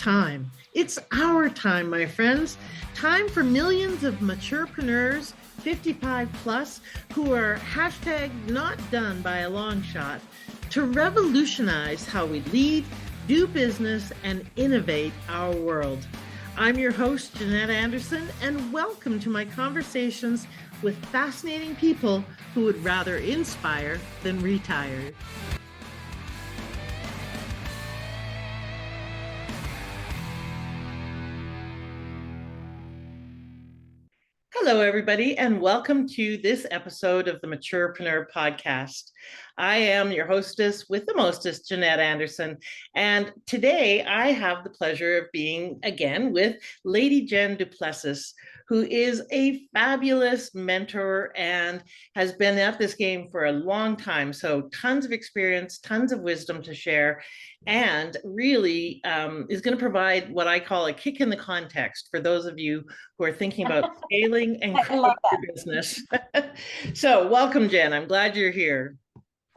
time. It's our time, my friends. Time for millions of maturepreneurs, 55 plus, who are hashtag not done by a long shot, to revolutionize how we lead, do business, and innovate our world. I'm your host, Jeanette Anderson, and welcome to my conversations with fascinating people who would rather inspire than retire. Hello, everybody, and welcome to this episode of the Maturepreneur Podcast. I am your hostess with the mostest, Jeanette Anderson, and today I have the pleasure of being again with Lady Jen Du Plessis, who is a fabulous mentor and has been at this game for a long time. So tons of experience, tons of wisdom to share, and really is going to provide what I call a kick in the context for those of you who are thinking about scaling and growing your business. So welcome, Jen. I'm glad you're here.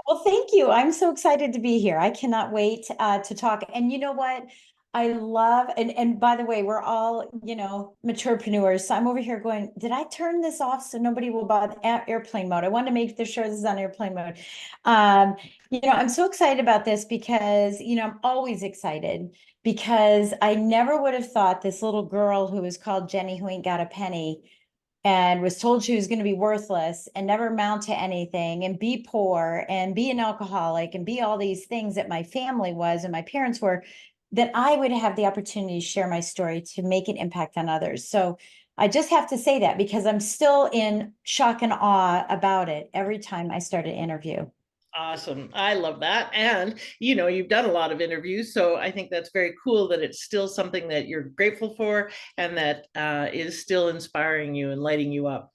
Well, thank you. I'm so excited to be here. I cannot wait to talk. And you know what? I love, and by the way, we're all, maturepreneurs. So I'm over here going, did I turn this off so nobody will bother airplane mode? I wanted to make sure this is on airplane mode. I'm so excited about this because, I'm always excited because I never would have thought this little girl who was called Jenny, who ain't got a penny, and was told she was going to be worthless and never amount to anything and be poor and be an alcoholic and be all these things that my family was and my parents were, that I would have the opportunity to share my story to make an impact on others. So I just have to say that because I'm still in shock and awe about it every time I start an interview. Awesome. I love that. And, you've done a lot of interviews. So I think that's very cool that it's still something that you're grateful for and that is still inspiring you and lighting you up.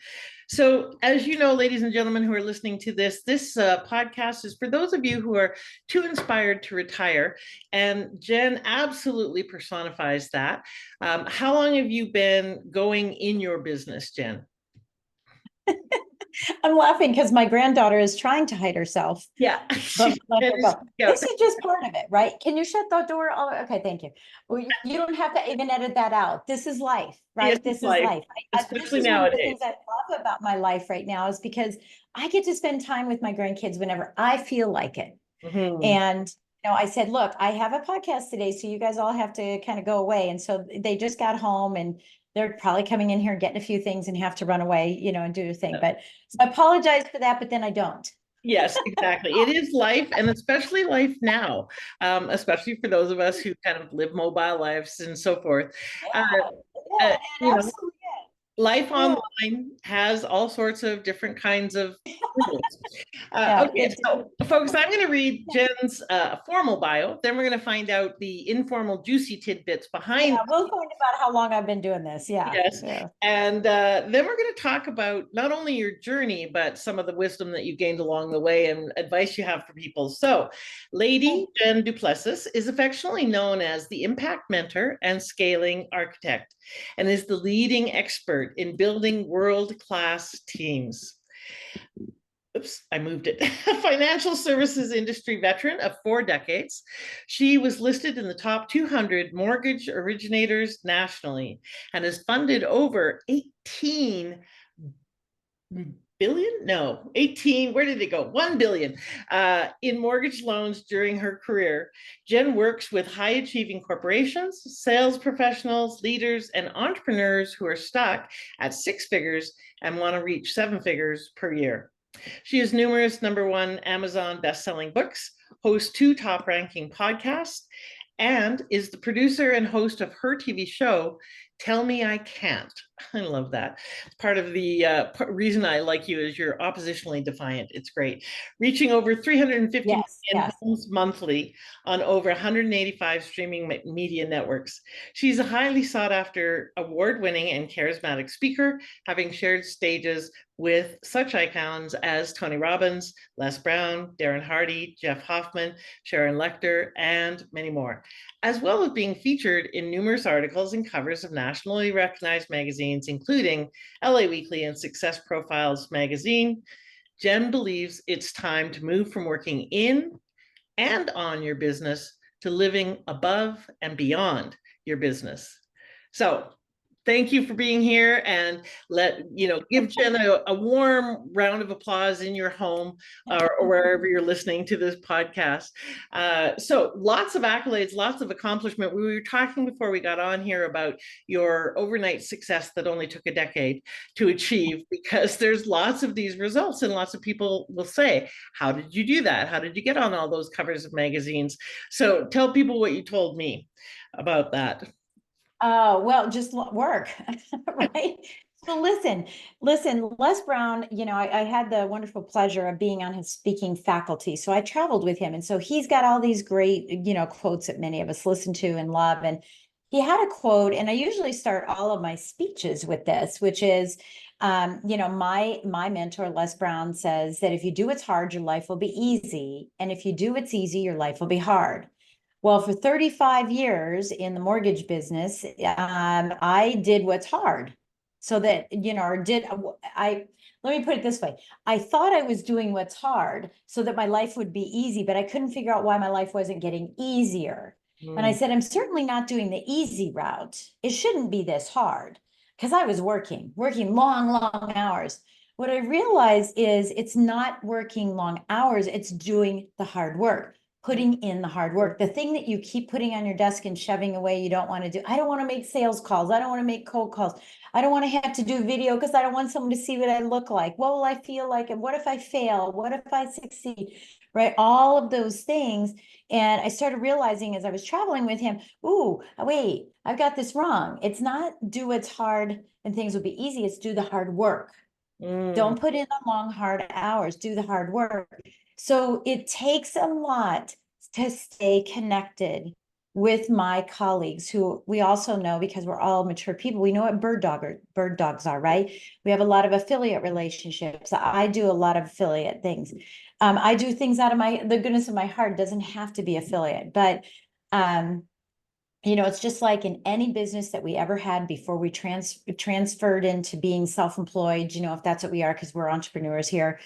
So as you know, ladies and gentlemen who are listening to this podcast is for those of you who are too inspired to retire. And Jen absolutely personifies that. How long have you been going in your business, Jen? I'm laughing because my granddaughter is trying to hide herself. Yeah. This is just part of it, right? Can you shut the door? Oh, okay, thank you. Well, you don't have to even edit that out. This is life, right? Yes, this is life. Especially this is nowadays. One of the things I love about my life right now is because I get to spend time with my grandkids whenever I feel like it. Mm-hmm. And I said, look, I have a podcast today, so you guys all have to kind of go away. And so they just got home and they're probably coming in here and getting a few things and have to run away, and do their thing. But so I apologize for that, but then I don't. Yes, exactly. It is life, and especially life now, especially for those of us who kind of live mobile lives and so forth. Absolutely. Life online has all sorts of different kinds of okay, so folks, I'm going to read Jen's formal bio. Then we're going to find out the informal, juicy tidbits behind. Yeah, we'll find about how long I've been doing this. Yeah. Yes. Yeah. And then we're going to talk about not only your journey, but some of the wisdom that you gained along the way and advice you have for people. So, Lady Jen Du Plessis is affectionately known as the impact mentor and scaling architect, and is the leading expert in building world-class teams. Oops, I moved it. Financial services industry veteran of 4 decades. She was listed in the top 200 mortgage originators nationally and has funded over 18 billion? No, 18, where did it go? 1 billion in mortgage loans during her career. Jen works with high achieving corporations, sales professionals, leaders, and entrepreneurs who are stuck at 6 figures and want to reach 7 figures per year. She has numerous #1 Amazon best-selling books, hosts 2 top-ranking podcasts, and is the producer and host of her TV show, Tell Me I Can't. I love that. Part of the reason I like you is you're oppositionally defiant. It's great. Reaching over 350 million homes monthly on over 185 streaming media networks. She's a highly sought after, award-winning and charismatic speaker, having shared stages with such icons as Tony Robbins, Les Brown, Darren Hardy, Jeff Hoffman, Sharon Lechter, and many more, as well as being featured in numerous articles and covers of nationally recognized magazines, including LA Weekly and Success Profiles magazine. Jen believes it's time to move from working in and on your business to living above and beyond your business. So thank you for being here, and give Jen a warm round of applause in your home, or wherever you're listening to this podcast. So lots of accolades, lots of accomplishment. We were talking before we got on here about your overnight success that only took a decade to achieve, because there's lots of these results, and lots of people will say, how did you do that? How did you get on all those covers of magazines? So tell people what you told me about that. Well, just work, right? So listen, Les Brown, I had the wonderful pleasure of being on his speaking faculty. So I traveled with him. And so he's got all these great, quotes that many of us listen to and love. And he had a quote, and I usually start all of my speeches with this, which is, my mentor, Les Brown, says that if you do what's hard, your life will be easy. And if you do what's easy, your life will be hard. Well, for 35 years in the mortgage business, I did what's hard. So that, let me put it this way. I thought I was doing what's hard so that my life would be easy, but I couldn't figure out why my life wasn't getting easier. And I said, I'm certainly not doing the easy route. It shouldn't be this hard, because I was working long, long hours. What I realized is it's not working long hours, it's doing the hard work, putting in the hard work, the thing that you keep putting on your desk and shoving away you don't want to do. I don't want to make sales calls. I don't want to make cold calls. I don't want to have to do video because I don't want someone to see what I look like. What will I feel like? And what if I fail? What if I succeed? Right? All of those things. And I started realizing as I was traveling with him, ooh, wait, I've got this wrong. It's not do what's hard and things will be easy. It's do the hard work. Don't put in the long, hard hours, do the hard work. So it takes a lot to stay connected with my colleagues, who we also know, because we're all mature people, we know what bird dogs are, right? We have a lot of affiliate relationships. I do a lot of affiliate things. I do things out of the goodness of my heart. It doesn't have to be affiliate, but it's just like in any business that we ever had before we transferred into being self-employed, if that's what we are, because we're entrepreneurs here,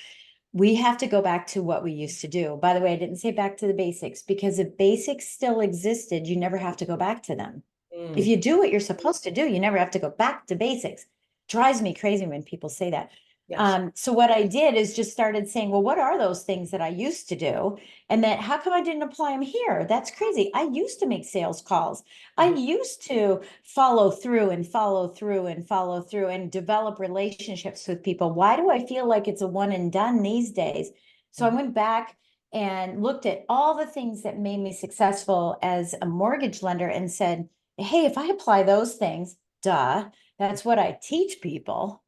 we have to go back to what we used to do. By the way, I didn't say back to the basics, because if basics still existed, you never have to go back to them. If you do what you're supposed to do, you never have to go back to basics. Drives me crazy when people say that. Yes. So what I did is just started saying, well, what are those things that I used to do? And then how come I didn't apply them here? That's crazy. I used to make sales calls. I used to follow through and follow through and follow through and develop relationships with people. Why do I feel like it's a one and done these days? So I went back and looked at all the things that made me successful as a mortgage lender and said, hey, if I apply those things, that's what I teach people.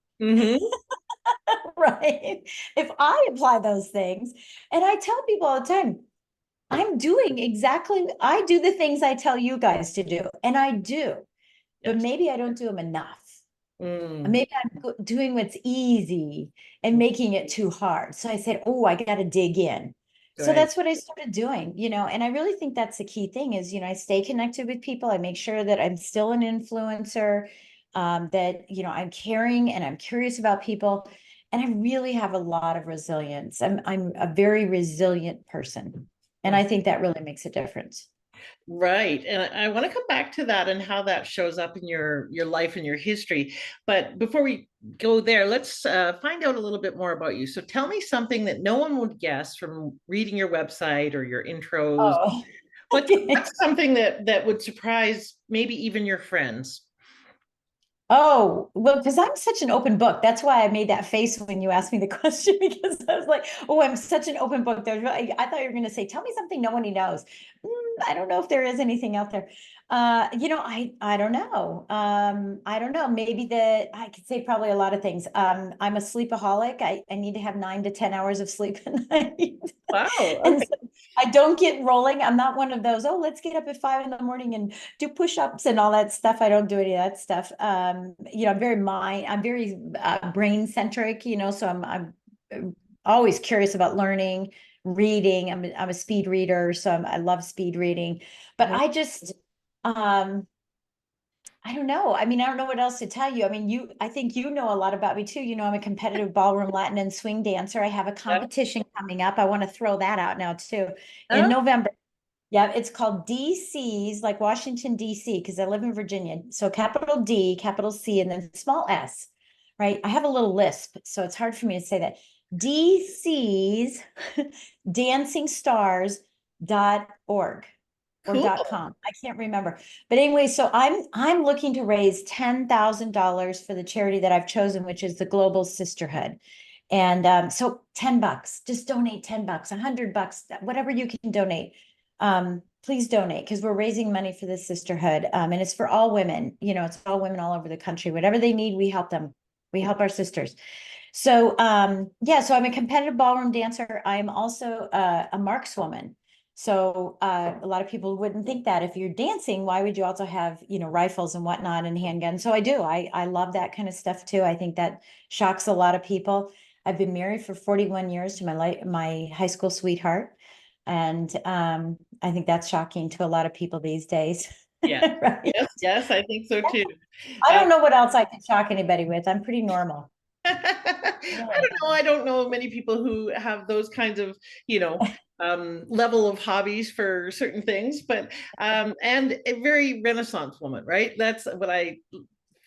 Right? If I apply those things, and I tell people all the time, I do the things I tell you guys to do, and I do, but Yes. maybe I don't do them enough. Mm. Maybe I'm doing what's easy and making it too hard. So I said, oh, I got to dig in. So Right. that's what I started doing, and I really think that's the key thing is, I stay connected with people. I make sure that I'm still an influencer, that, I'm caring and I'm curious about people. And I really have a lot of resilience. I'm a very resilient person. And I think that really makes a difference. Right. And I want to come back to that and how that shows up in your life and your history. But before we go there, let's find out a little bit more about you. So tell me something that no one would guess from reading your website or your intros. Oh, What's something that would surprise maybe even your friends? Oh, well, because I'm such an open book. That's why I made that face when you asked me the question, because I was like, oh, I'm such an open book. I thought you were going to say, tell me something nobody knows. I don't know if there is anything out there. I don't know. I don't know. Maybe that I could say probably a lot of things. I'm a sleepaholic. I need to have 9 to 10 hours of sleep a night. Wow. And Okay. so I don't get rolling. I'm not one of those, oh, let's get up at 5 in the morning and do push-ups and all that stuff. I don't do any of that stuff. I'm very brain centric, so I'm always curious about learning, reading. I'm a speed reader, so I love speed reading. But I don't know. I mean, I don't know what else to tell you. I mean, I think you know a lot about me too. I'm a competitive ballroom, Latin, and swing dancer. I have a Yeah. competition coming up. I want to throw that out now too in Oh, November. Yeah, it's called DC's, like Washington, DC, because I live in Virginia. So capital D, capital C, and then small s, right? I have a little lisp, so it's hard for me to say that. DC's dancingstars.org or Cool. .com. I can't remember. But anyway, so I'm looking to raise $10,000 for the charity that I've chosen, which is the Global Sisterhood. And so $10, just donate $10, $100, whatever you can donate. Please donate because we're raising money for the sisterhood. And it's for all women, it's all women all over the country. Whatever they need, we help them. We help our sisters. So yeah, so I'm a competitive ballroom dancer. I'm also a markswoman. So a lot of people wouldn't think that if you're dancing, why would you also have, rifles and whatnot and handguns? So I do. I love that kind of stuff too. I think that shocks a lot of people. I've been married for 41 years to my high school sweetheart. And I think that's shocking to a lot of people these days. Yeah. Right. Yes, yes, I think so too. I Uh, don't know what else I could shock anybody with. I'm pretty normal. I Really. don't know. I don't know many people who have those kinds of, you know, level of hobbies for certain things, but and a very Renaissance woman, right? That's what I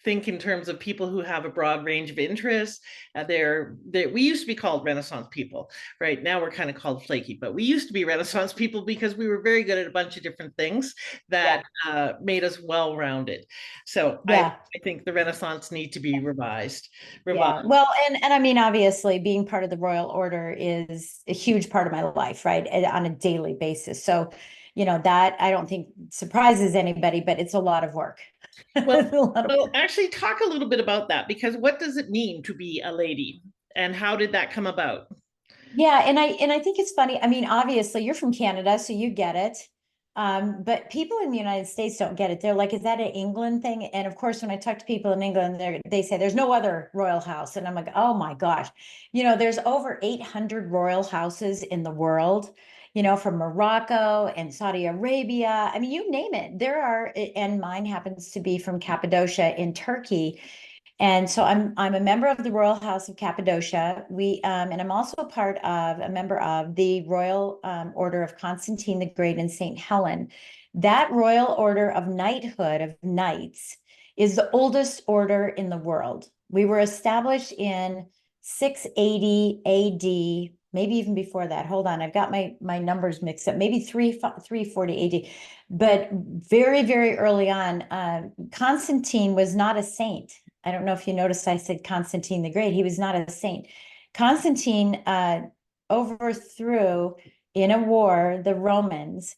think in terms of people who have a broad range of interests. We used to be called Renaissance people, right? Now we're kind of called flaky, but we used to be Renaissance people because we were very good at a bunch of different things Yeah. that made us well-rounded. So Yeah. I think the Renaissance need to be revised. Yeah. Well, and I mean, obviously, being part of the Royal Order is a huge part of my life, right? On a daily basis. So, that I don't think surprises anybody, but it's a lot of work. Well, It's a lot of well, work. actually, talk a little bit about that because what does it mean to be a lady, and how did that come about? Yeah, and I think it's funny. I mean, obviously, you're from Canada, so you get it. But people in the United States don't get it. They're like, is that an England thing? And of course, when I talk to people in England, they say there's no other royal house. And I'm like, oh my gosh. There's over 800 royal houses in the world, from Morocco and Saudi Arabia. I mean, you name it. There are, and mine happens to be from Cappadocia in Turkey. And so I'm a member of the Royal House of Cappadocia. And I'm also a member of the Royal Order of Constantine the Great and Saint Helen. That Royal Order of Knighthood of Knights is the oldest order in the world. We were established in 680 AD, maybe even before that. Hold on, I've got my numbers mixed up. Maybe 340 AD, but very, very early on, Constantine was not a saint. I don't know if you noticed I said Constantine the Great. He was not a saint. Constantine overthrew in a war the Romans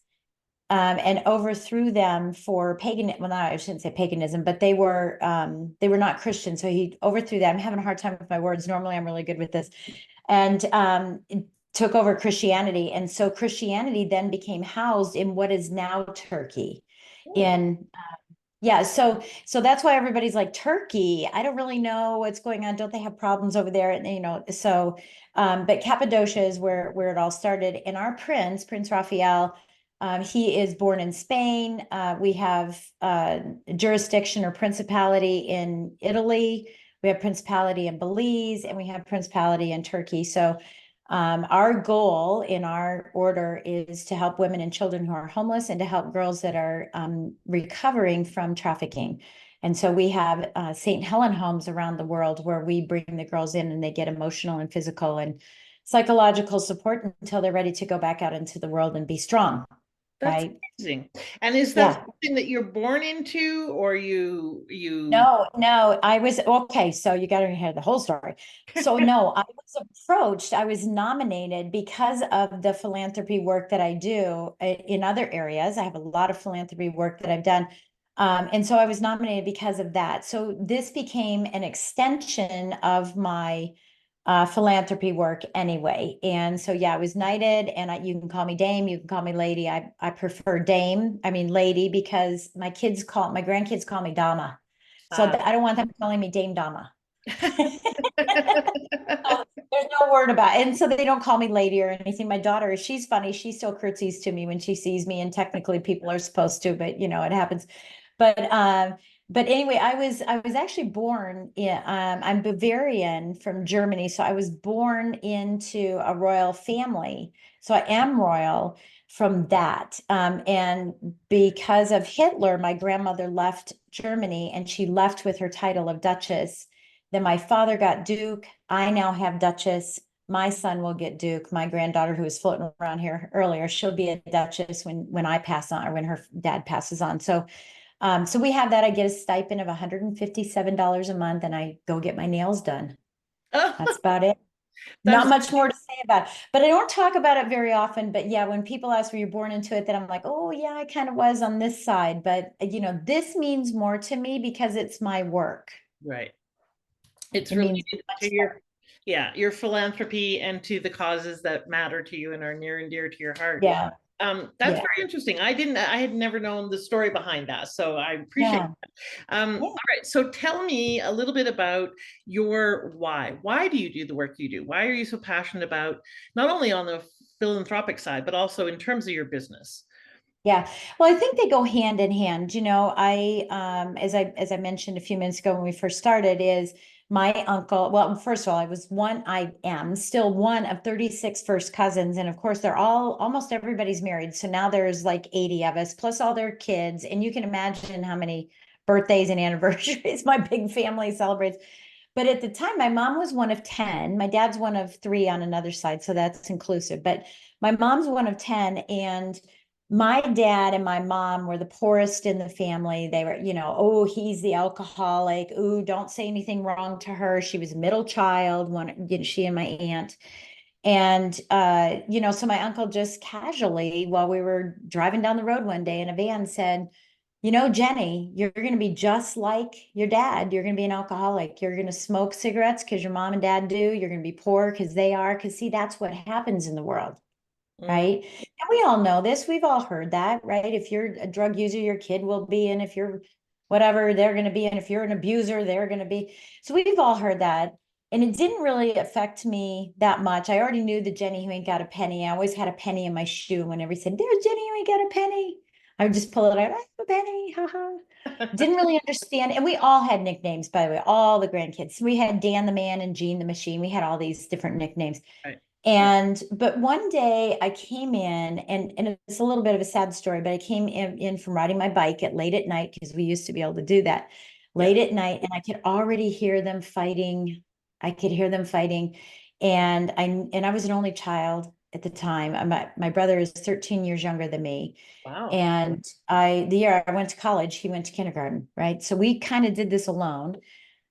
and overthrew them for pagan. Well, I shouldn't say paganism, but they were not Christian. So he overthrew that. I'm having a hard time with my words. Normally, I'm really good with this, and took over Christianity. And so Christianity then became housed in what is now Turkey. In Yeah, so that's why everybody's like Turkey. I don't really know what's going on. Don't they have problems over there? And but Cappadocia is where it all started. And our Prince Raphael, he is born in Spain. We have jurisdiction or principality in Italy. We have principality in Belize, and we have principality in Turkey. So our goal in our order is to help women and children who are homeless and to help girls that are recovering from trafficking. And so we have St. Helen homes around the world where we bring the girls in and they get emotional and physical and psychological support until they're ready to go back out into the world and be strong, That's right? amazing. And is that Yeah. something that you're born into, or you? No, I was okay. So you got to hear the whole story. So no, I was approached, I was nominated because of the philanthropy work that I do in other areas. I have a lot of philanthropy work that I've done. And so I was nominated because of that. So this became an extension of my philanthropy work anyway. And so, yeah, I was knighted, and you can call me Dame, you can call me Lady. I prefer Dame, I mean Lady, because my grandkids call me Dama. So Uh, I don't want them calling me Dame Dama. So there's no word about it. And so they don't call me lady or anything. My daughter, she's funny. She still curtsies to me when she sees me. And technically people are supposed to, but it happens. But but anyway, I was actually born in I'm Bavarian from Germany, so I was born into a royal family. So I am royal from that. And because of Hitler, my grandmother left Germany and she left with her title of Duchess. Then my father got Duke. I now have Duchess. My son will get Duke. My granddaughter, who was floating around here earlier, she'll be a Duchess when I pass on or when her dad passes on. So we have that. I get a stipend of $157 a month and I go get my nails done. That's Oh, about it. Not that's much more to say about it, but I don't talk about it very often. But yeah, when people ask were you born into it, then I'm like, oh yeah, I kind of was on this side. But this means more to me because it's my work. right. It's It means related much to more. your philanthropy and to the causes that matter to you and are near and dear to your heart. Yeah, That's yeah, very interesting. I had never known the story behind that, so I appreciate yeah, it. yeah. All right, so tell me a little bit about your why. Why do you do the work you do? Why are you so passionate about not only on the philanthropic side, but also in terms of your business? Yeah. Well, I think they go hand in hand. I as I mentioned a few minutes ago when we first started, is my uncle, well, first of all, I am still one of 36 first cousins. And of course, they're all almost everybody's married. So now there's like 80 of us, plus all their kids. And you can imagine how many birthdays and anniversaries my big family celebrates. But at the time, my mom was one of 10. My dad's one of three on another side, so that's inclusive. But my mom's one of 10, and my dad and my mom were the poorest in the family. They were, oh, he's the alcoholic. Ooh, don't say anything wrong to her. She was a middle child, she and my aunt. And so my uncle just casually, while we were driving down the road one day in a van, said, Jenny, you're going to be just like your dad. You're going to be an alcoholic. You're going to smoke cigarettes because your mom and dad do. You're going to be poor because they are. Because see, that's what happens in the world, Mm, right? And we all know this. We've all heard that, right? If you're a drug user, your kid will be. And if you're whatever, they're going to be. And if you're an abuser, they're going to be. So we've all heard that. And it didn't really affect me that much. I already knew the Jenny who ain't got a penny. I always had a penny in my shoe. Whenever he said, there's Jenny who ain't got a penny, I would just pull it out. I have a penny. Ha ha. Didn't really understand. And we all had nicknames, by the way, all the grandkids. We had Dan the Man and Gene the Machine. We had all these different nicknames. right. But one day I came in, and it's a little bit of a sad story, but I came in from riding my bike at late at night because we used to be able to do that Yeah. late at night, and I could already hear them fighting. I could hear them fighting, and I was an only child at the time. My brother is 13 years younger than me, Wow. and the year I went to college, he went to kindergarten, right? So we kind of did this alone.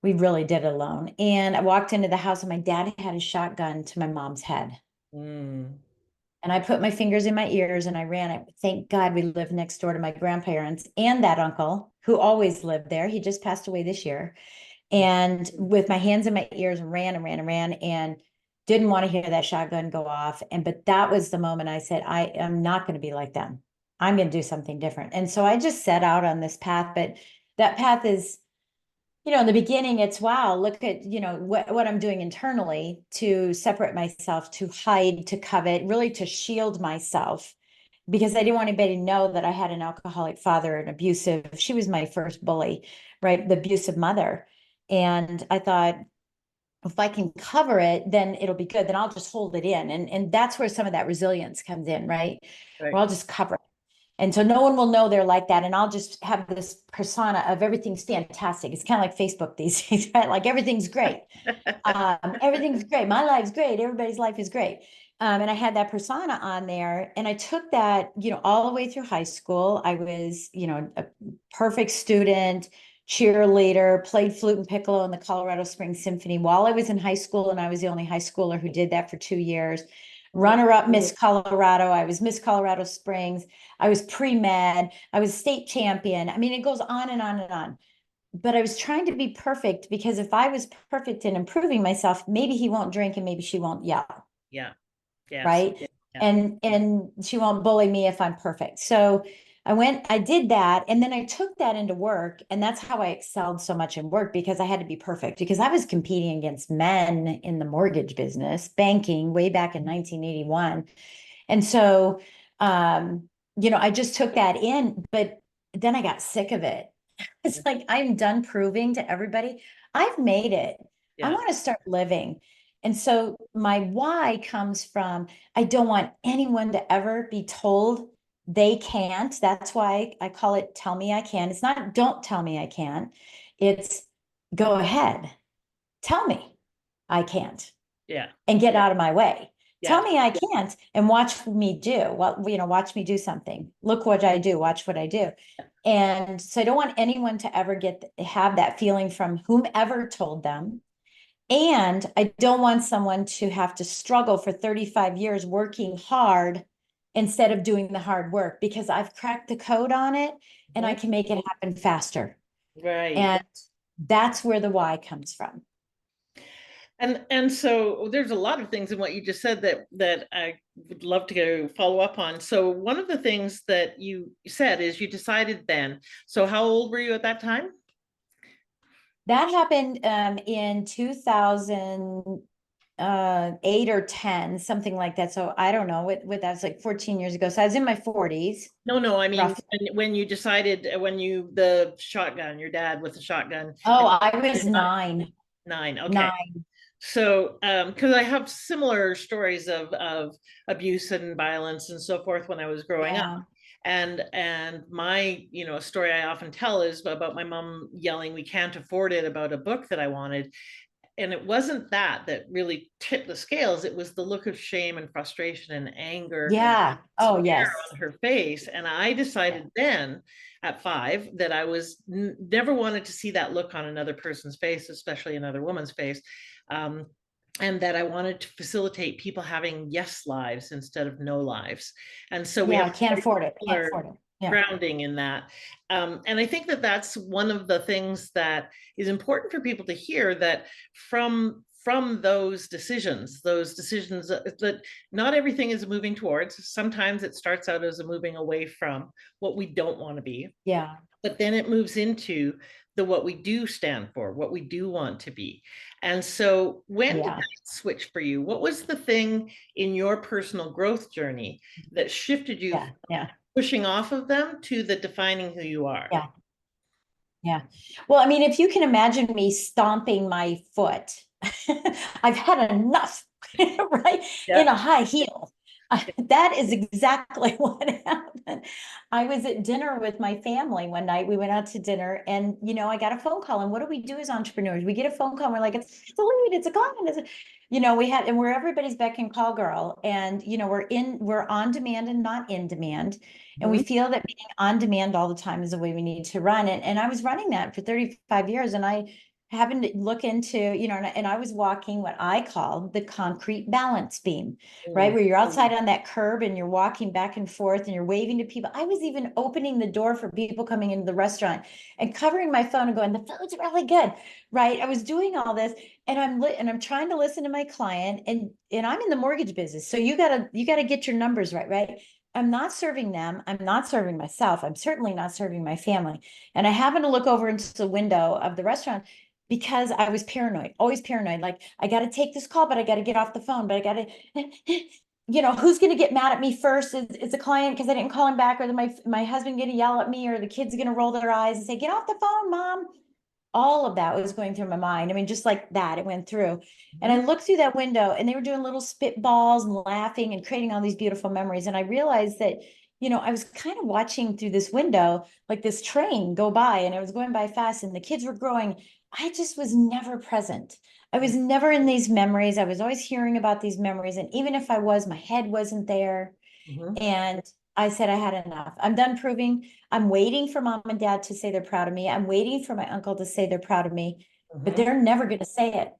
We really did it alone. And I walked into the house and my dad had a shotgun to my mom's head. Mm, And I put my fingers in my ears and I ran it. Thank God we lived next door to my grandparents and that uncle who always lived there. He just passed away this year. And with my hands in my ears, ran and ran and ran and didn't want to hear that shotgun go off. But that was the moment I said, I am not going to be like them. I'm going to do something different. And so I just set out on this path. But that path is, in the beginning, it's wow, look at, what I'm doing internally to separate myself, to hide, to covet, really to shield myself because I didn't want anybody to know that I had an alcoholic father, an abusive, she was my first bully, right? The abusive mother. And I thought, if I can cover it, then it'll be good. Then I'll just hold it in. And that's where some of that resilience comes in, right? Where right. I'll just cover it. And so no one will know they're like that. And I'll just have this persona of everything's fantastic. It's kind of like Facebook these days, right? Like everything's great. Everything's great. My life's great. Everybody's life is great. And I had that persona on there. And I took that, all the way through high school. I was, a perfect student, cheerleader, played flute and piccolo in the Colorado Springs Symphony while I was in high school. And I was the only high schooler who did that for 2 years. Oh, Runner up Miss Colorado. I was Miss Colorado Springs. I was pre-med. I was state champion. I mean, it goes on and on and on. But I was trying to be perfect because if I was perfect in improving myself, maybe he won't drink and maybe she won't yell, yeah. Yes. right? Yeah. And she won't bully me if I'm perfect. So I did that, and then I took that into work, and that's how I excelled so much in work because I had to be perfect because I was competing against men in the mortgage business, banking way back in 1981. And so I just took that in, but then I got sick of it. It's like, I'm done proving to everybody. I've made it. I Yeah. want to start living. And so my why comes from, I don't want anyone to ever be told they can't. That's why I call it tell me I can. It's not don't tell me I can. It's go ahead. Tell me I can't Yeah. and get out of my way. Tell Yes. me I can't and watch me do what, watch me do something. Look what I do, watch what I do. And so I don't want anyone to ever have that feeling from whomever told them. And I don't want someone to have to struggle for 35 years working hard instead of doing the hard work, because I've cracked the code on it and I Mhm. can make it happen faster. Right. And that's where the why comes from. And so there's a lot of things in what you just said that I would love to go follow up on. So one of the things that you said is you decided then. So how old were you at that time? That happened in 2008 or 10, something like that. So I don't know what that's like 14 years ago. So I was in my 40s, No, no, I mean roughly. when you decided when you the shotgun, your dad with the shotgun Oh, and I was nine. nine. Okay. Nine. So, because I have similar stories of abuse and violence and so forth when I was growing up, Yeah. and my story I often tell is about my mom yelling, "We can't afford it," about a book that I wanted, and it wasn't that really tipped the scales. It was the look of shame and frustration and anger and Yeah. Oh, despair yes. on her face, and I Yeah. decided then at 5 that I was never wanted to see that look on another person's face, especially another woman's face. um, and that I wanted to facilitate people having yes lives instead of no lives. And so we Yeah. have I can't afford it. Can't similar afford it. Yeah. grounding in that. And I think that that's one of the things that is important for people to hear, that from those decisions that not everything is moving towards. Sometimes it starts out as a moving away from what we don't want to be, Yeah. but then it moves into the what we do stand for, what we do want to be. And so when did Yeah. that switch for you? What was the thing in your personal growth journey that shifted you Yeah. Yeah. pushing off of them to the defining who you are? Yeah. Yeah. Well, I mean, if you can imagine me stomping my foot, I've had enough, right? In Yeah. a high heel. That is exactly what happened. I was at dinner with my family one night. We went out to dinner and, I got a phone call. And what do we do as entrepreneurs? We get a phone call and we're like, it's a lead, it's a client. And we're everybody's beck and call girl. And, we're on demand and not in demand. And we Mhm. feel that being on demand all the time is the way we need to run it. And I was running that for 35 years. And I happened to look into, and I was walking what I call the concrete balance beam, right? Mm. Where you're outside on that curb and you're walking back and forth and you're waving to people. I was even opening the door for people coming into the restaurant and covering my phone and going, the food's really good, right? I was doing all this and I'm trying to listen to my client, and I'm in the mortgage business. So you gotta get your numbers right, right? I'm not serving them. I'm not serving myself. I'm certainly not serving my family. And I happened to look over into the window of the restaurant because I was paranoid, always paranoid. Like, I got to take this call, but I got to get off the phone, but I got to, who's going to get mad at me first? Is the client because I didn't call him back, or my husband going to yell at me, or the kids going to roll their eyes and say, get off the phone, mom. All of that was going through my mind. I mean, just like that, it went through. And I Mhm. looked through that window and they were doing little spitballs and laughing and creating all these beautiful memories. And I realized that, I was kind of watching through this window, like this train go by, and it was going by fast and the kids were growing. I just was never present. I was never in these memories. I was always hearing about these memories. And even if I was, my head wasn't there. Mhm. And I said, I had enough. I'm done proving. I'm waiting for mom and dad to say they're proud of me. I'm waiting for my uncle to say they're proud of me, but Mhm. they're never going to say it.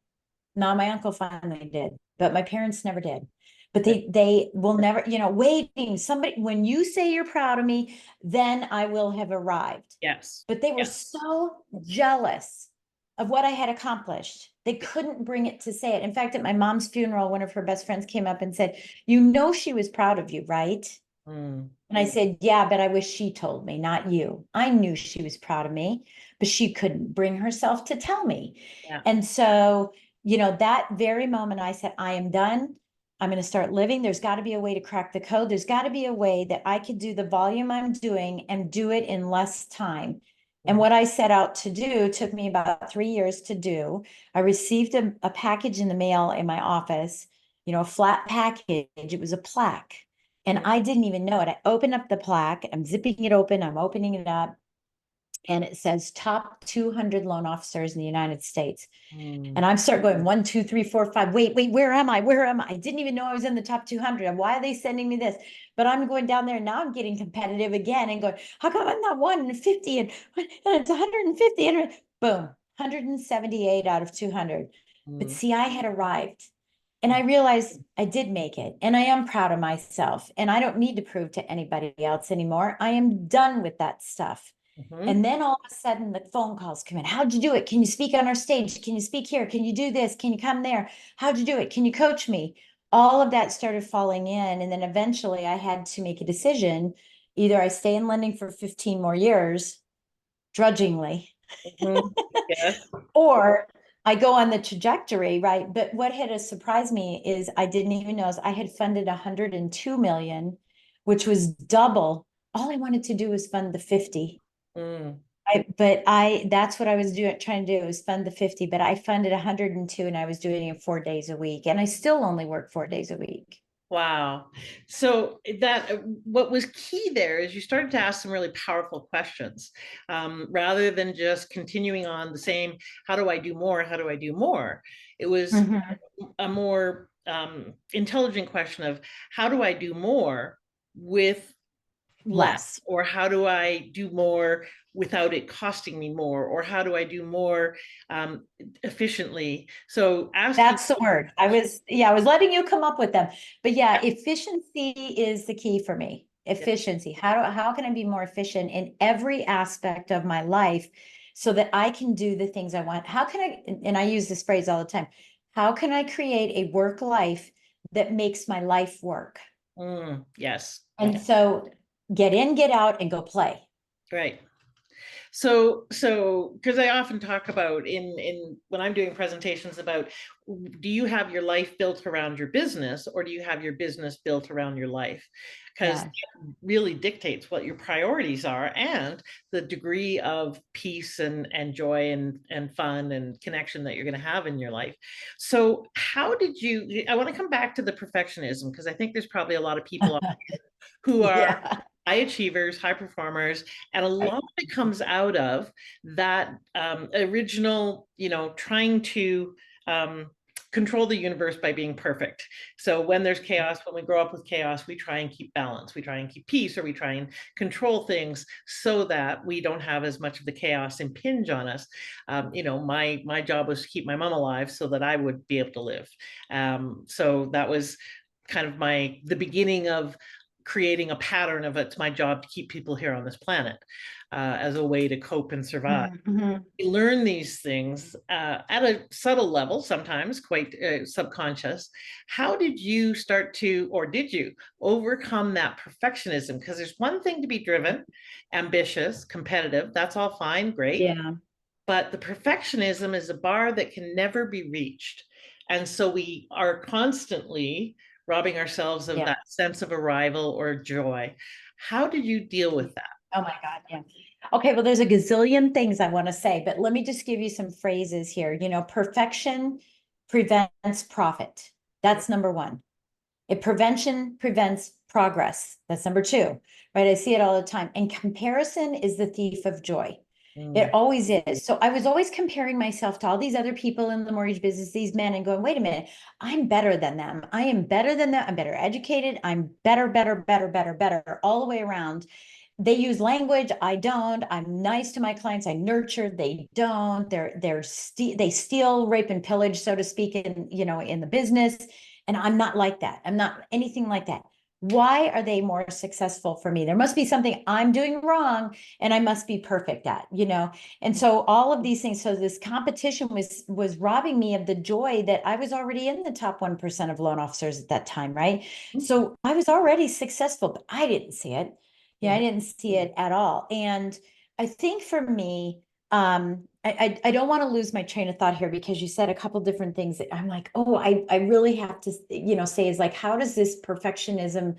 No, my uncle finally did, but my parents never did. But they will never, waiting. Somebody, when you say you're proud of me, then I will have arrived. Yes. But they were Yeah. so jealous of what I had accomplished. They couldn't bring it to say it. In fact, at my mom's funeral, one of her best friends came up and said, she was proud of you, right? Mm. And I said, yeah, but I wish she told me, not you. I knew she was proud of me, but she couldn't bring herself to tell me. Yeah. And so, that very moment I said, I am done. I'm going to start living. There's got to be a way to crack the code. There's got to be a way that I could do the volume I'm doing and do it in less time. And Mhm. what I set out to do took me about 3 years to do. I received a package in the mail in my office, a flat package. It was a plaque. And I didn't even know it. I opened up the plaque. I'm zipping it open. I'm opening it up. And it says top 200 loan officers in the United States. And Mm. I'm start going 1, 2, 3, 4, 5. Wait, where am I? Where am I? I didn't even know I was in the top 200. And why are they sending me this? But I'm going down there now. I'm getting competitive again and going, how come I'm not 150 and it's 150 and boom, 178 out of 200. But Mm. see, I had arrived and I realized I did make it and I am proud of myself and I don't need to prove to anybody else anymore. I am done with that stuff. Mhm. And then all of a sudden the phone calls come in. How'd you do it? Can you speak on our stage? Can you speak here? Can you do this? Can you come there? How'd you do it? Can you coach me? All of that started falling in. And then eventually I had to make a decision. Either I stay in lending for 15 more years, drudgingly, Mhm. Yes. or I go on the trajectory, right? But what had surprised me is I didn't even know is I had funded 102 million, which was double. All I wanted to do was fund the 50. Mm. That's what I was doing, trying to do was fund the 50, but I funded 102 and I was doing it 4 days a week. And I still only work 4 days a week. Wow. So that what was key there is you started to ask some really powerful questions, rather than just continuing on the same, how do I do more? How do I do more? It was Mhm. a more intelligent question of how do I do more with less, Less. or how do I do more without it costing me more, or how do I do more um, efficiently? So asking, That's the word. I was letting you come up with them. But yeah, efficiency is the key for me. yeah, Efficiency. How can I be more efficient in every aspect of my life so that I can do the things I want? How can I, and I use this phrase all the time, how can I create a work life that makes my life work? yes, And so get in, get out, and go play. right. So because I often talk about in when I'm doing presentations about, do you have your life built around your business, or do you have your business built around your life? Because Yeah. that really dictates what your priorities are and the degree of peace and joy and fun and connection that you're going to have in your life. So how did you, I want to come back to the perfectionism, because I think there's probably a lot of people who are Yeah. high achievers, high performers, and a lot of it comes out of that original, trying to control the universe by being perfect. So when there's chaos, when we grow up with chaos, we try and keep balance, we try and keep peace, or we try and control things so that we don't have as much of the chaos impinge on us. My job was to keep my mom alive so that I would be able to live. So that was kind of the beginning of creating a pattern of it's my job to keep people here on this planet, as a way to cope and survive. Mhm. We learn these things at a subtle level, sometimes quite subconscious. How did you start to, or did you overcome that perfectionism? Because there's one thing to be driven, ambitious, competitive. That's all fine, great. Yeah. But the perfectionism is a bar that can never be reached. And so we are constantly robbing ourselves of Yeah. that sense of arrival or joy. How did you deal with that? Oh my God. Yeah. Okay. Well, there's a gazillion things I want to say, but let me just give you some phrases here. Perfection prevents profit. That's number one. If prevention prevents progress, that's number two, right? I see it all the time. And comparison is the thief of joy. It Mm, always is. So I was always comparing myself to all these other people in the mortgage business, these men, and going, wait a minute, I'm better than them. I am better than them. I'm better educated. I'm better, better, better, better, better all the way around. They use language, I don't. I'm nice to my clients, I nurture, they don't. They steal, rape, and pillage, so to speak, in the business. And I'm not like that. I'm not anything like that. Why are they more successful for me? There must be something I'm doing wrong and I must be perfect at. And so all of these things, so this competition was robbing me of the joy that I was already in the top 1% of loan officers at that time, right? So I was already successful, but I didn't see it. Yeah, I mhm, didn't see it at all. And I think for me, I don't want to lose my train of thought here because you said a couple different things that I'm like, oh, I really have to, say is like, how does this perfectionism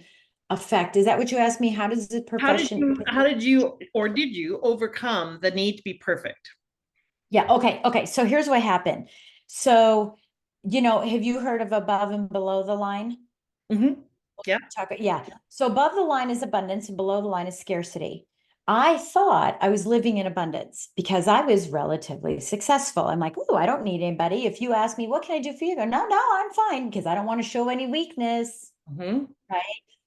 affect? Is that what you asked me? How does the profession? How did you, or did you overcome the need to be perfect? Yeah, okay, okay. So here's what happened. So, have you heard of above and below the line? Mm-hmm. Yeah. Yeah. So above the line is abundance and below the line is scarcity. I thought I was living in abundance because I was relatively successful. I'm like, oh, I don't need anybody. If you ask me, what can I do for you? I go, no, no, I'm fine because I don't want to show any weakness, Mm-hmm. right?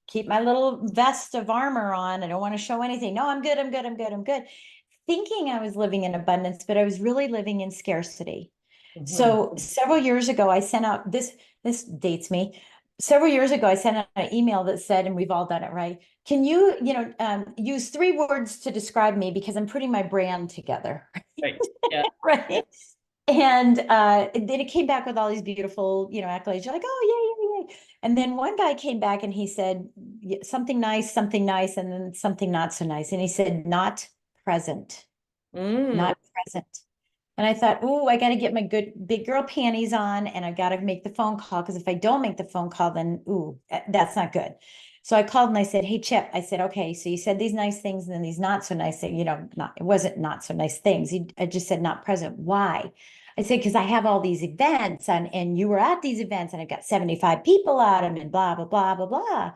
Keep my little vest of armor on. I don't want to show anything. No, I'm good. I'm good. I'm good. I'm good. Thinking I was living in abundance, but I was really living in scarcity. Mm-hmm. So several years ago, I sent out this dates me. Several years ago, I sent out an email that said, and we've all done it, right? Can you, use 3 words to describe me because I'm putting my brand together, Right. Yeah. right? And then it came back with all these beautiful, accolades. You're like, oh, yay, yay, yay. And then one guy came back and he said something nice, and then something not so nice. And he said, not present, Mm. not present. And I thought, oh, I got to get my good big girl panties on and I've got to make the phone call because if I don't make the phone call, then, ooh, that's not good. So I called and I said, hey, Chip, I said, okay, so you said these nice things and then these not so nice things, it wasn't not so nice things. I just said not present. Why? I said, because I have all these events and you were at these events and I've got 75 people at them and blah, blah, blah, blah, blah.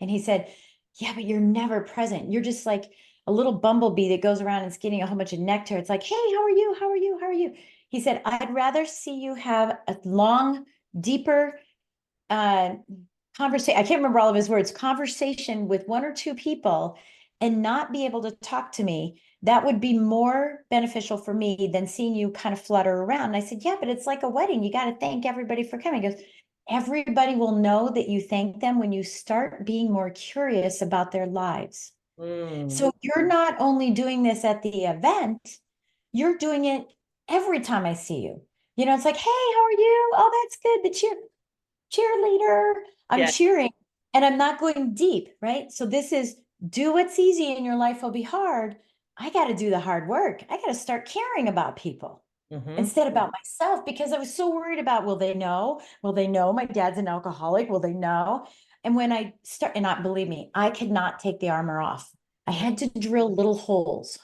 And he said, yeah, but you're never present. You're just like a little bumblebee that goes around and is getting a whole bunch of nectar. It's like, hey, how are you? How are you? How are you? He said, I'd rather see you have a long, deeper conversation. I can't remember all of his words, conversation with 1 or 2 people and not be able to talk to me. That would be more beneficial for me than seeing you kind of flutter around. And I said, yeah, but it's like a wedding. You got to thank everybody for coming. He goes, everybody will know that you thank them when you start being more curious about their lives. Mm. So you're not only doing this at the event, you're doing it every time I see you. It's like, hey, how are you? Oh, that's good. Cheerleader. I'm Yeah. cheering and I'm not going deep, right? So this is do what's easy and your life will be hard. I got to do the hard work. I got to start caring about people Mm-hmm. instead about myself because I was so worried about, will they know? Will they know my dad's an alcoholic? Will they know? And when I start, and not believe me, I could not take the armor off. I had to drill little holes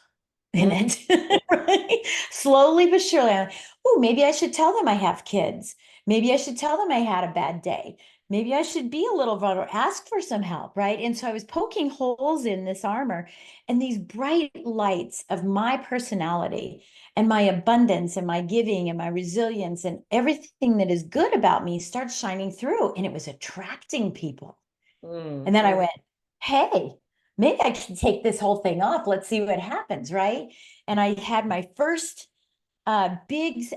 in Mm-hmm. it, right? Slowly but surely. Oh, maybe I should tell them I have kids. Maybe I should tell them I had a bad day. Maybe I should be a little vulnerable, ask for some help, right? And so I was poking holes in this armor, and these bright lights of my personality and my abundance and my giving and my resilience and everything that is good about me starts shining through, and it was attracting people. Mm. And then I went, hey, maybe I can take this whole thing off. Let's see what happens, right? And I had my first I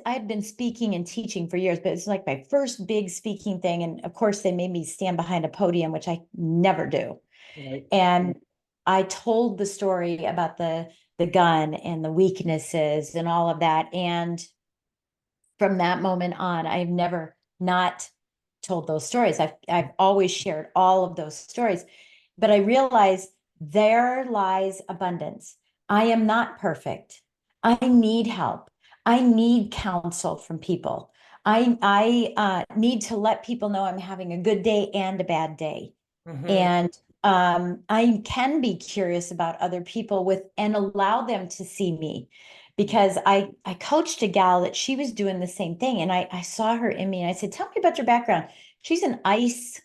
had been speaking and teaching for years, but it's like my first big speaking thing. And of course, they made me stand behind a podium, which I never do. Right. And I told the story about the gun and the weaknesses and all of that. And from that moment on, I've never not told those stories. I've always shared all of those stories, but I realized there lies abundance. I am not perfect. I need help. I need counsel from people. I need to let people know I'm having a good day and a bad day. Mm-hmm. And I can be curious about other people with and allow them to see me because I coached a gal that she was doing the same thing and I saw her in me and I said, tell me about your background. She's an ICE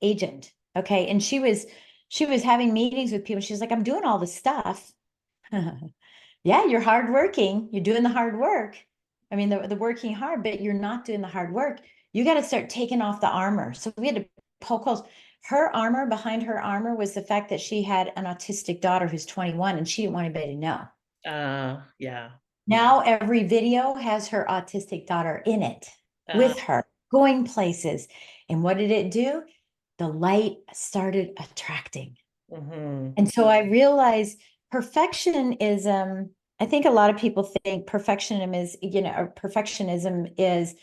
agent. Okay. And she was having meetings with people. She's like, I'm doing all this stuff. Yeah, you're hardworking. You're doing the hard work. I mean, the working hard, but you're not doing the hard work. You got to start taking off the armor. So we had to poke holes. Her armor, behind her armor, was the fact that she had an autistic daughter who's 21 and she didn't want anybody to know. Yeah. Now every video has her autistic daughter in it Uh, with her, going places. And what did it do? The light started attracting. mm-hmm. And so I realized perfectionism, I think a lot of people think perfectionism is, or perfectionism is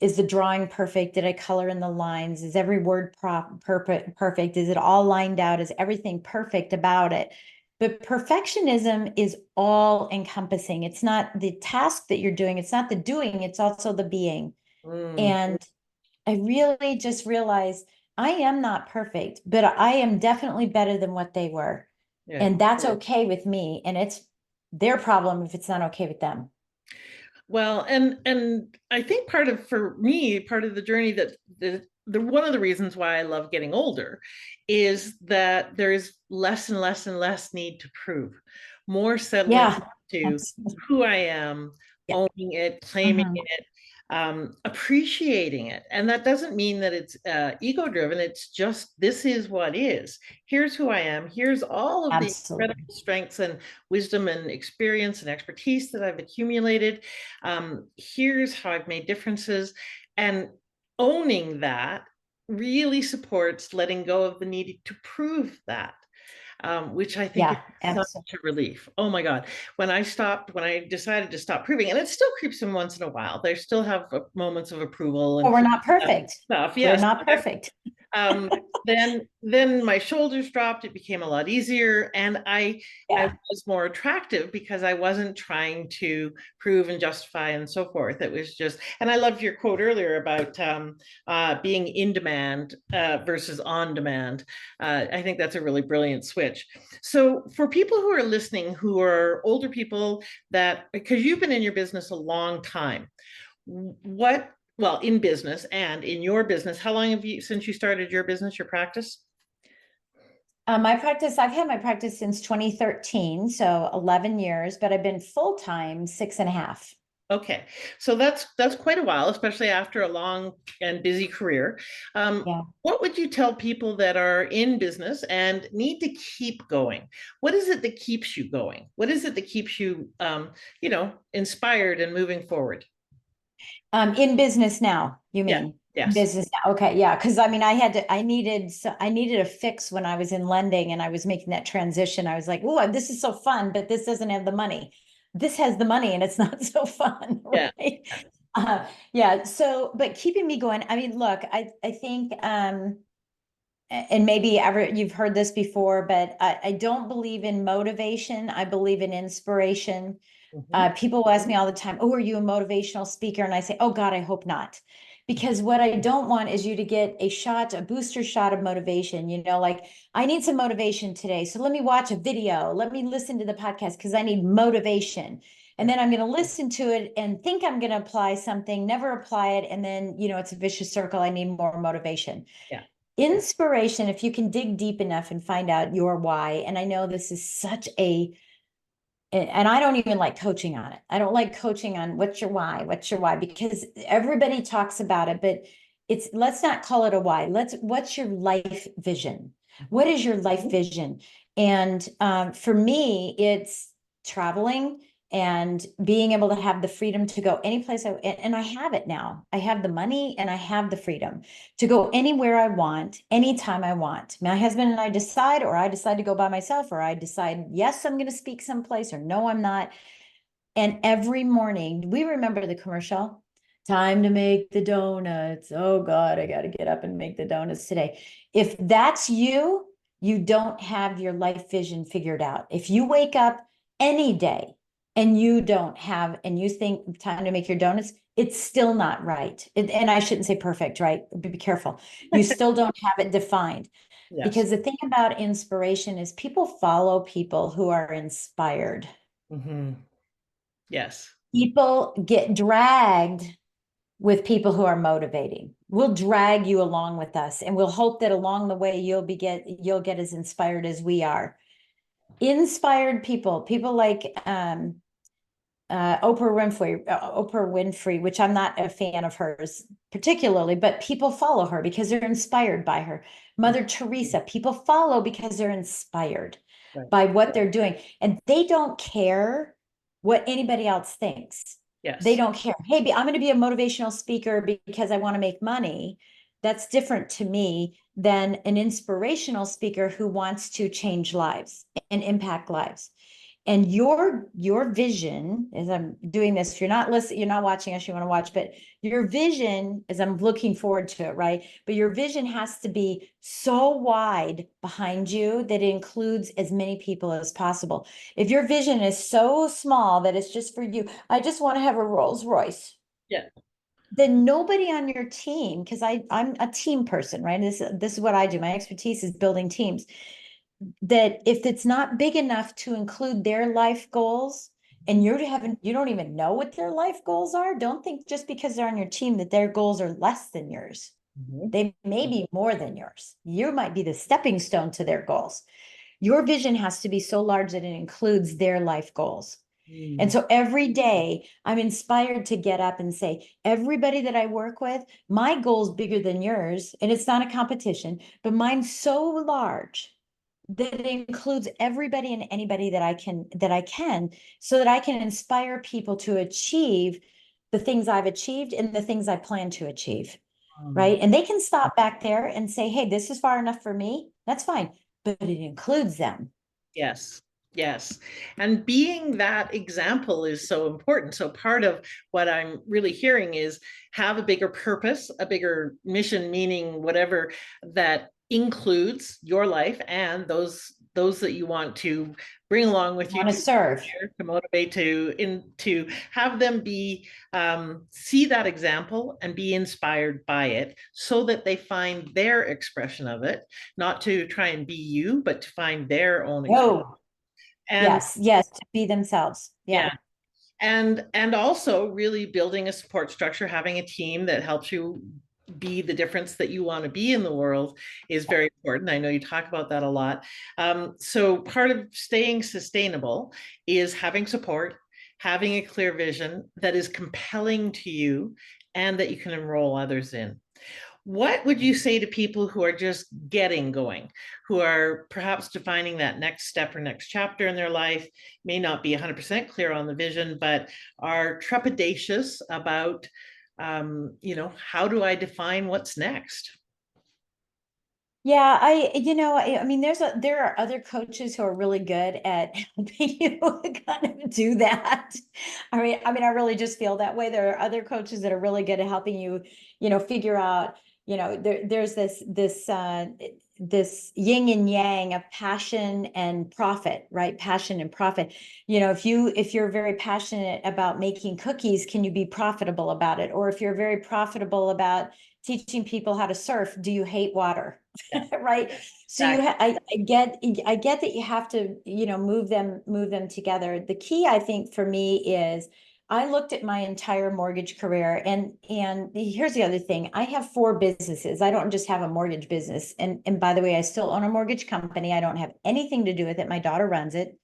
the drawing perfect? Did I color in the lines? Is every word perfect? Is it all lined out? Is everything perfect about it? But perfectionism is all encompassing. It's not the task that you're doing, it's not the doing, it's also the being. Mm. And I really just realized I am not perfect, but I am definitely better than what they were. Yeah. And that's okay with me. And it's their problem if it's not okay with them. Well, and I think part of for me, part of the journey that the one of the reasons why I love getting older is that there is less and less and less need to prove, more settling Yeah. to Absolutely. who I am, Yeah. owning it, claiming Mhm. it, appreciating it. And that doesn't mean that it's ego driven. It's just this is what is. Here's who I am. Here's all of the incredible Absolutely. strengths and wisdom and experience and expertise that I've accumulated. Here's how I've made differences. And owning that really supports letting go of the need to prove that, which I think is Yeah. such Absolutely. a relief. Oh my God. When I decided to stop proving, and it still creeps in once in a while, they still have moments of approval Well, and we're not perfect. stuff. We're Yes. not perfect. um, then my shoulders dropped. It became a lot easier, and I Yeah. was more attractive because I wasn't trying to prove and justify and so forth. It was just, and I loved your quote earlier about being in demand versus on demand. I think that's a really brilliant switch. So for people who are listening, who are older people, that because you've been in your business a long time, what, well, in business and in your business, how long have you, since you started your business, your practice? My practice, I've had my practice since 2013, so 11 years, but I've been full-time 6.5. Okay, so that's quite a while, especially after a long and busy career. Yeah. What would you tell people that are in business and need to keep going? What is it that keeps you going? What is it that keeps you, inspired and moving forward? In business now, you Yeah. mean? In Yes. business now. Okay, yeah. Because I mean, I needed a fix when I was in lending and I was making that transition. I was like, oh, this is so fun, but this doesn't have the money. This has the money and it's not so fun, Yeah. right? Yeah. So, but keeping me going, I mean, look, I think and maybe ever you've heard this before, but I don't believe in motivation. I believe in inspiration. Mhm. People will ask me all the time, oh, are you a motivational speaker? And I say, oh God, I hope not. Because what I don't want is you to get a booster shot of motivation, like I need some motivation today. So let me watch a video. Let me listen to the podcast because I need motivation. And Yeah. then I'm going to listen to it and think I'm going to apply something, never apply it. And then, it's a vicious circle. I need more motivation. Yeah. Inspiration, if you can dig deep enough and find out your why. And I know this is and I don't even like coaching on it. I don't like coaching on what's your why, because everybody talks about it, but let's not call it a why. What's your life vision? What is your life vision? And for me, it's traveling and being able to have the freedom to go any place and I have it now. I have the money and I have the freedom to go anywhere I want, anytime I want. My husband and I decide, or I decide to go by myself, or I decide, yes, I'm going to speak someplace, or no, I'm not. And every morning, we remember the commercial, time to make the donuts. Oh God, I got to get up and make the donuts today. If that's you, you don't have your life vision figured out. If you wake up any day and you don't have, and you think time to make your donuts, it's still not right. And I shouldn't say perfect, right? Be careful. You still don't have it defined. Yes. Because the thing about inspiration is people follow people who are inspired. Hmm. Yes. People get dragged with people who are motivating. We'll drag you along with us and we'll hope that along the way you'll get as inspired as we are. Inspired people like Oprah Winfrey, which I'm not a fan of hers particularly, but people follow her because they're inspired by her. Mother Teresa, people follow because they're inspired Right. by what they're doing, and they don't care what anybody else thinks. They Yes. don't care. Hey, I'm going to be a motivational speaker because I want to make money. That's different to me than an inspirational speaker who wants to change lives and impact lives. And your vision, as I'm doing this, if you're not listening, you're not watching us, you want to watch, but your vision, as I'm looking forward to it, right? But your vision has to be so wide behind you that it includes as many people as possible. If your vision is so small that it's just for you, I just want to have a Rolls Royce. Yeah. then nobody on your team, because I'm a team person, right? This is what I do. My expertise is building teams. That if it's not big enough to include their life goals, and you don't even know what their life goals are, don't think just because they're on your team that their goals are less than yours. Mhm. They may be more than yours. You might be the stepping stone to their goals. Your vision has to be so large that it includes their life goals. And Mm. so every day I'm inspired to get up and say, everybody that I work with, my goal is bigger than yours. And it's not a competition, but mine's so large that it includes everybody and anybody that I can, so that I can inspire people to achieve the things I've achieved and the things I plan to achieve. Um, Right. And they can stop back there and say, hey, this is far enough for me. That's fine. But it includes them. Yes, yes. And being that example is so important. So part of what I'm really hearing is have a bigger purpose, a bigger mission, meaning whatever that includes your life and those that you want to bring along with you Want to to serve. to motivate to have them be see that example and be inspired by it so that they find their expression of it, not to try and be you, but to find their own expression. Oh, And yes, yes, to be themselves. yeah, Yeah. and also really building a support structure, having a team that helps you be the difference that you want to be in the world is very important. I know you talk about that a lot. So part of staying sustainable is having support, having a clear vision that is compelling to you and that you can enroll others in. What would you say to people who are just getting going, who are perhaps defining that next step or next chapter in their life, may not be 100% clear on the vision, but are trepidatious about, how do I define what's next? Yeah, I mean, there are other coaches who are really good at helping you kind of do that. I really just feel that way. There are other coaches that are really good at helping you, figure out, there's this yin and yang of passion and profit, right? Passion and profit. If you're very passionate about making cookies, can you be profitable about it? Or if you're very profitable about teaching people how to surf, do you hate water? Yeah, Right. So exactly. I get that you have to, move them together. The key, I think, for me is I looked at my entire mortgage career, and here's the other thing. I have 4 businesses. I don't just have a mortgage business. And by the way, I still own a mortgage company. I don't have anything to do with it. My daughter runs it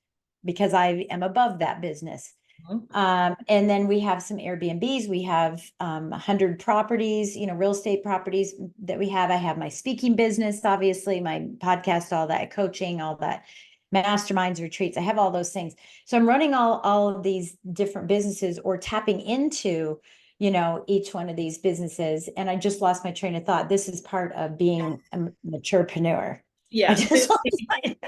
because I am above that business. Mhm. And then we have some Airbnbs. We have 100 properties, real estate properties that we have. I have my speaking business, obviously, my podcast, all that, coaching, all that, masterminds, retreats. I have all those things. So I'm running all of these different businesses or tapping into, each one of these businesses. And I just lost my train of thought. This is part of being a maturepreneur. I Yeah, just lost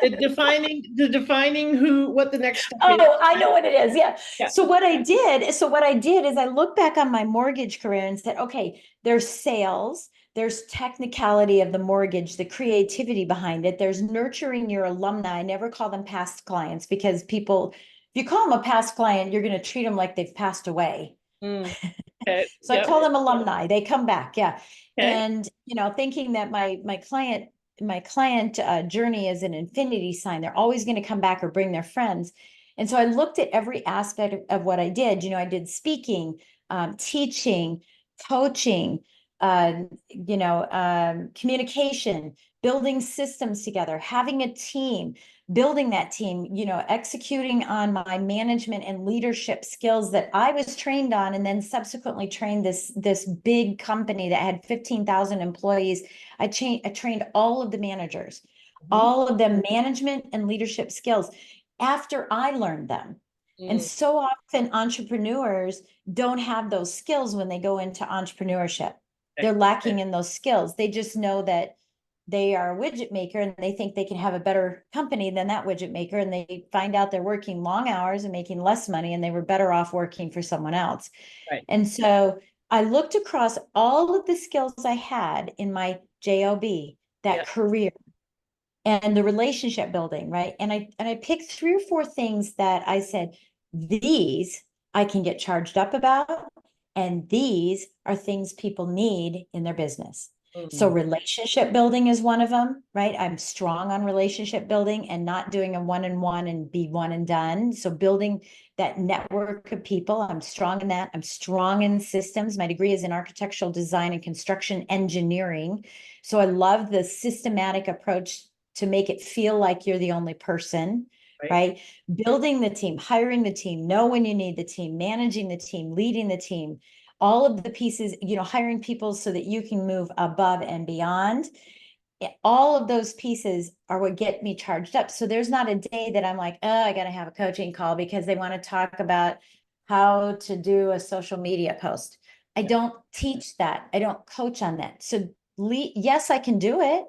the defining who what the next step is. Oh, I know what it is. Yeah. Yeah. So what I did is I looked back on my mortgage career and said, okay, there's sales, there's technicality of the mortgage, the creativity behind it. There's nurturing your alumni. I never call them past clients because if you call them a past client, you're going to treat them like they've passed away. Mm. Okay. So I Yep. call them alumni. They come back. Yeah. Okay. And, thinking that my client journey is an infinity sign. They're always going to come back or bring their friends. And so I looked at every aspect of what I did. I did speaking, teaching, coaching, communication, building systems together, having a team, building that team, executing on my management and leadership skills that I was trained on, and then subsequently trained this big company that had 15,000 employees. I trained all of the managers, Mhm. all of the management and leadership skills after I learned them. And Mm. so often entrepreneurs don't have those skills when they go into entrepreneurship. Okay. They're lacking in those skills. They just know that they are a widget maker and they think they can have a better company than that widget maker. And they find out they're working long hours and making less money, and they were better off working for someone else. Right. And so I looked across all of the skills I had in my job, that Yep. career, and the relationship building, right? And I picked 3 or 4 things that I said, these I can get charged up about, And these are things people need in their business. So Mm, relationship building is one of them, right? I'm strong on relationship building and not doing a one-on-one and be one and done. So building that network of people, I'm strong in that. I'm strong in systems. My degree is in architectural design and construction engineering. So I love the systematic approach to make it feel like you're the only person, right. right? Building the team, hiring the team, know when you need the team, managing the team, leading the team, all of the pieces, hiring people so that you can move above and beyond. All of those pieces are what get me charged up. So there's not a day that I'm like, oh, I got to have a coaching call because they want to talk about how to do a social media post. I Yeah. don't teach that. I don't coach on that. So yes, I can do it,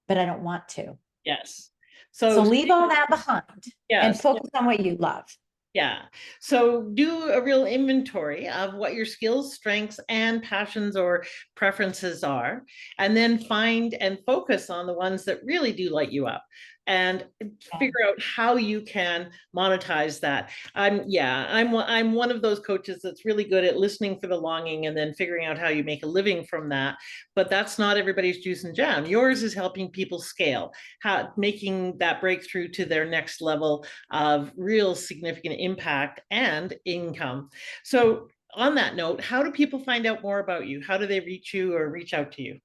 but I don't want to. Yes. So So leave all that behind and yes. focus on what you love. Yeah. So do a real inventory of what your skills, strengths, and passions or preferences are, and then find and focus on the ones that really do light you up and Yeah. figure out how you can monetize that. I'm one of those coaches that's really good at listening for the longing and then figuring out how you make a living from that. But that's not everybody's juice and jam. Yours is helping people scale, how making that breakthrough to their next level of real significant impact and income. So, on that note, how do people find out more about you? How do they reach you or reach out to you?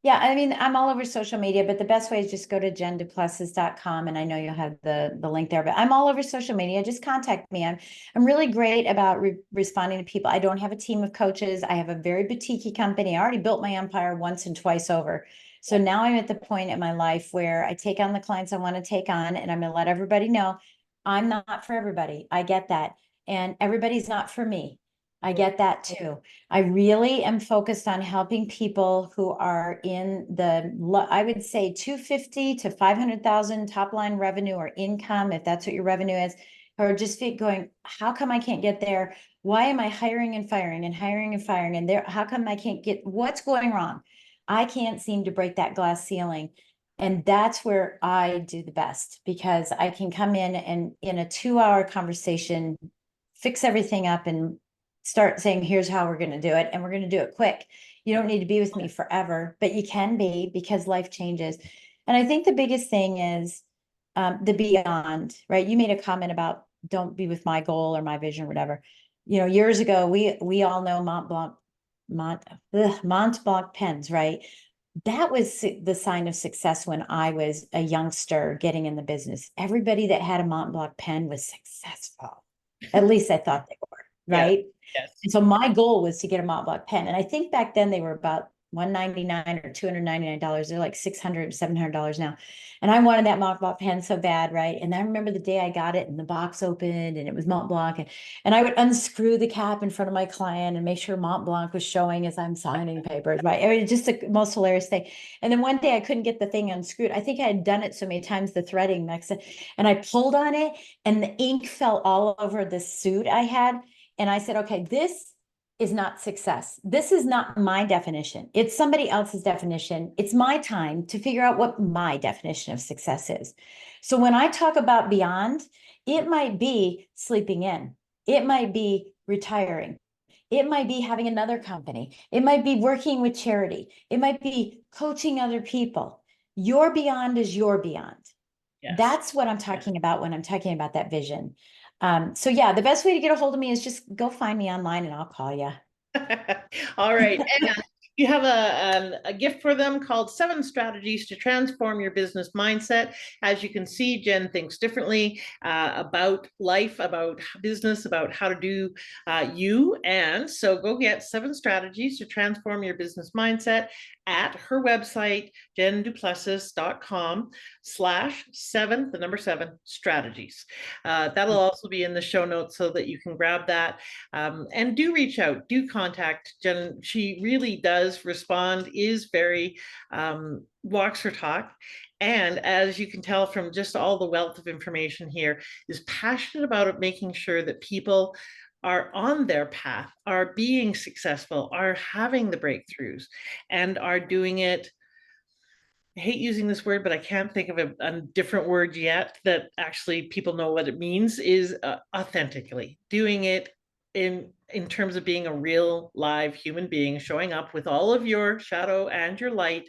Yeah, I mean, I'm all over social media, but the best way is just go to jenduplessis.com, and I know you'll have the link there, but I'm all over social media. Just contact me. I'm really great about responding to people. I don't have a team of coaches. I have a very boutique company. I already built my empire once and twice over. So now I'm at the point in my life where I take on the clients I want to take on, and I'm going to let everybody know I'm not for everybody. I get that. And everybody's not for me. I get that too. I really am focused on helping people who are in I would say 250 to 500,000 top line revenue or income, if that's what your revenue is, or just going, how come I can't get there? Why am I hiring and firing and hiring and firing? And there, how come I can't get, what's going wrong? I can't seem to break that glass ceiling. And that's where I do the best because I can come in and in a 2-hour conversation, fix everything up and start saying, here's how we're going to do it. And we're going to do it quick. You don't need to be with me forever, but you can be because life changes. And I think the biggest thing is the beyond, right? You made a comment about don't be with my goal or my vision or whatever. Years ago, we all know Mont Blanc pens, right? That was the sign of success when I was a youngster getting in the business. Everybody that had a Mont Blanc pen was successful. At least I thought they were, Yes, right? yes. And so my goal was to get a Mont Blanc pen. And I think back then they were about $199 or $299. They're like $600, $700 now. And I wanted that Mont Blanc pen so bad, right? And I remember the day I got it and the box opened and it was Mont Blanc. And I would unscrew the cap in front of my client and make sure Mont Blanc was showing as I'm signing papers, right? It was just the most hilarious thing. And then one day I couldn't get the thing unscrewed. I think I had done it so many times, the threading mix, and I pulled on it and the ink fell all over the suit I had. And I said, okay, this is not success. This is not my definition. It's somebody else's definition. It's my time to figure out what my definition of success is. So when I talk about beyond, it might be sleeping in, it might be retiring, it might be having another company, it might be working with charity, it might be coaching other people. Your beyond is your beyond. Yes. That's what I'm talking about when I'm talking about that vision. So yeah, the best way to get a hold of me is just go find me online and I'll call you. All right. And you have a gift for them called 7 Strategies to Transform Your Business Mindset. As you can see, Jen thinks differently about life, about business, about how to do you. And so go get 7 Strategies to Transform Your Business Mindset at her website, jenduplessis.com/7, the number 7 strategies. That'll also be in the show notes so that you can grab that. And do reach out, do contact Jen. She really does respond, is very, walks her talk. And as you can tell from just all the wealth of information here, is passionate about it, making sure that people are on their path, are being successful, are having the breakthroughs, and are doing it. I hate using this word, but I can't think of a different word yet that actually people know what it means, is authentically doing it in terms of being a real live human being, showing up with all of your shadow and your light,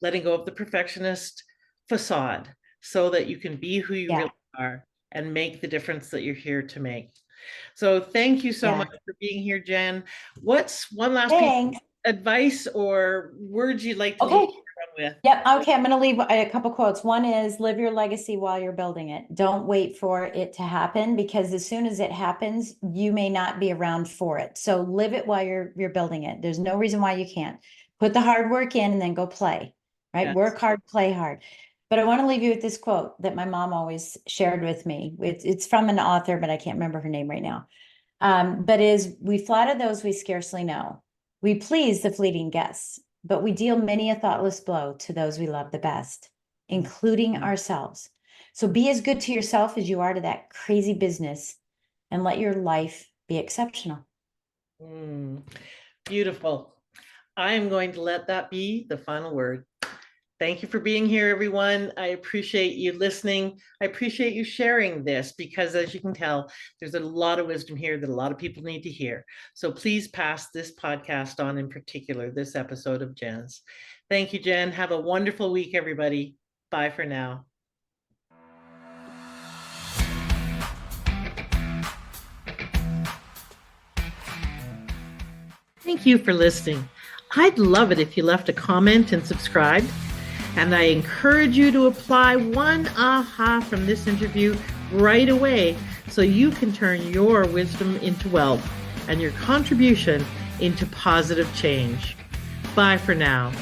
letting go of the perfectionist facade so that you can be who you Yeah, really are and make the difference that you're here to make. So thank you so yeah. much for being here, Jen. What's one last piece Thanks. of advice or words you'd like to leave Okay. everyone with? Yep. Okay. I'm going to leave a couple quotes. One is live your legacy while you're building it. Don't wait for it to happen because as soon as it happens, you may not be around for it. So live it while you're building it. There's no reason why you can't. Put the hard work in and then go play, right? Yes. Work hard, play hard. But I want to leave you with this quote that my mom always shared with me. It's from an author, but I can't remember her name right now. But is we flatter those we scarcely know. We please the fleeting guests, but we deal many a thoughtless blow to those we love the best, including ourselves. So be as good to yourself as you are to that crazy business and let your life be exceptional. Mm, beautiful. I am going to let that be the final word. Thank you for being here, everyone. I appreciate you listening. I appreciate you sharing this because, as you can tell, there's a lot of wisdom here that a lot of people need to hear. So please pass this podcast on, in particular, this episode of Jen's. Thank you, Jen. Have a wonderful week, everybody. Bye for now. Thank you for listening. I'd love it if you left a comment and subscribed. And I encourage you to apply one aha from this interview right away so you can turn your wisdom into wealth and your contribution into positive change. Bye for now.